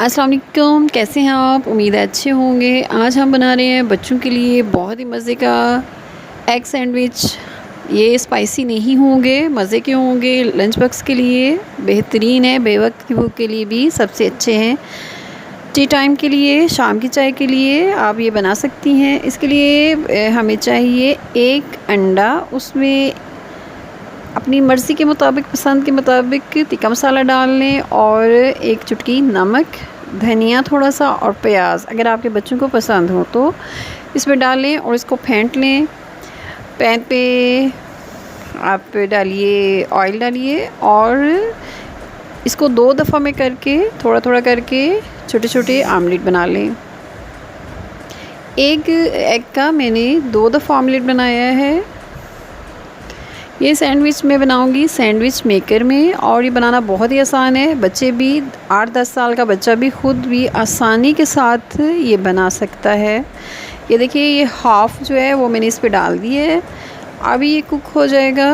अस्सलाम वालेकुम, कैसे हैं आप? उम्मीद है अच्छे होंगे। आज हम बना रहे हैं बच्चों के लिए बहुत ही मज़े का एग सैंडविच। ये स्पाइसी नहीं होंगे, मज़े के होंगे। लंच बॉक्स के लिए बेहतरीन है, बेवक्त की भूख के लिए भी सबसे अच्छे हैं। टी टाइम के लिए, शाम की चाय के लिए आप ये बना सकती हैं। इसके लिए हमें चाहिए एक अंडा, उसमें अपनी मर्ज़ी के मुताबिक, पसंद के मुताबिक तिक्का मसाला डाल लें और एक चुटकी नमक, धनिया थोड़ा सा और प्याज अगर आपके बच्चों को पसंद हो तो इसमें डाल लें और इसको फेंट लें। पैन पे आप डालिए, ऑयल डालिए और इसको 2 दफ़ा में करके थोड़ा थोड़ा करके छोटे छोटे आमलेट बना लें। एक एग का मैंने 2 दफ़ा आमलेट बनाया है। ये सैंडविच मैं बनाऊंगी सैंडविच मेकर में और ये बनाना बहुत ही आसान है। बच्चे भी 8-10 साल का बच्चा भी खुद भी आसानी के साथ ये बना सकता है। ये देखिए, ये हाफ़ जो है वो मैंने इस पे डाल दी है। अभी ये कुक हो जाएगा।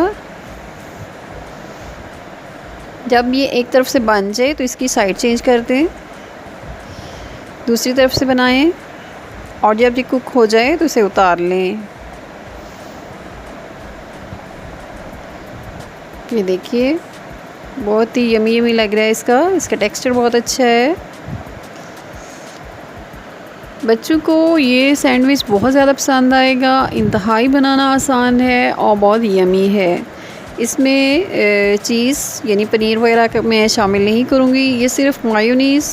जब ये एक तरफ से बन जाए तो इसकी साइड चेंज कर दें, दूसरी तरफ से बनाएं और जब ये कुक हो जाए तो इसे उतार लें। ये देखिए, बहुत ही यमी यमी लग रहा है। इसका टेक्सचर बहुत अच्छा है। बच्चों को ये सैंडविच बहुत ज़्यादा पसंद आएगा। इंतहाई बनाना आसान है और बहुत यमी है। इसमें चीज़ यानी पनीर वगैरह मैं शामिल नहीं करूँगी। ये सिर्फ मायोनीज़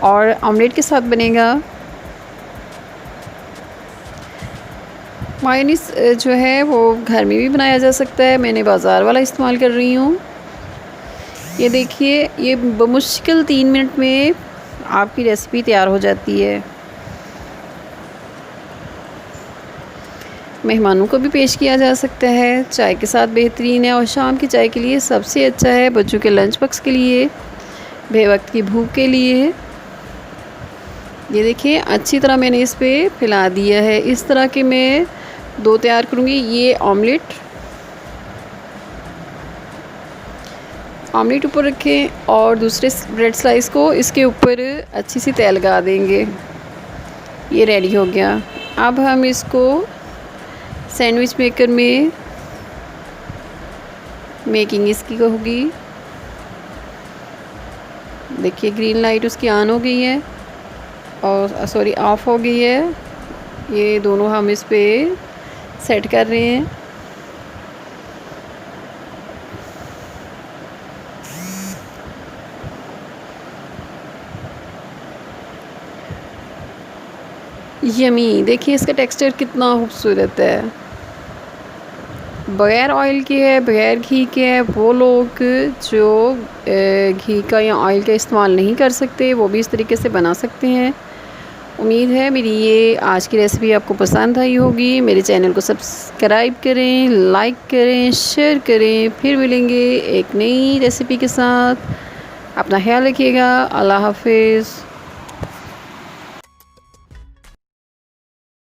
और ऑमलेट के साथ बनेगा। मायोनीज़ जो है वो घर में भी बनाया जा सकता है। मैंने बाज़ार वाला इस्तेमाल कर रही हूँ। ये देखिए, ये बमुश्किल 3 मिनट में आपकी रेसिपी तैयार हो जाती है। मेहमानों को भी पेश किया जा सकता है। चाय के साथ बेहतरीन है और शाम की चाय के लिए सबसे अच्छा है। बच्चों के लंच बॉक्स के लिए, बेवक्त की भूख के लिए। ये देखिए, अच्छी तरह मैंने इस पे फैला दिया है। इस तरह के मैं 2 तैयार करूँगी। ये ऑमलेट ऊपर रखें और दूसरे ब्रेड स्लाइस को इसके ऊपर अच्छी सी तह लगा देंगे। ये रेडी हो गया। अब हम इसको सैंडविच मेकर में मेकिंग इसकी होगी। देखिए, ग्रीन लाइट उसकी ऑन हो गई है और सॉरी ऑफ हो गई है। ये दोनों हम इस पे सेट कर रहे हैं। यमी, देखिए इसका टेक्सचर कितना खूबसूरत है। बग़ैर ऑयल के है, बग़ैर घी के है। वो लोग जो घी का या ऑयल का इस्तेमाल नहीं कर सकते वो भी इस तरीके से बना सकते हैं। उम्मीद है मेरी ये आज की रेसिपी आपको पसंद आई होगी। मेरे चैनल को सब्सक्राइब करें, लाइक करें, शेयर करें। फिर मिलेंगे एक नई रेसिपी के साथ। अपना ख्याल रखिएगा। अल्लाह हाफ़िज़।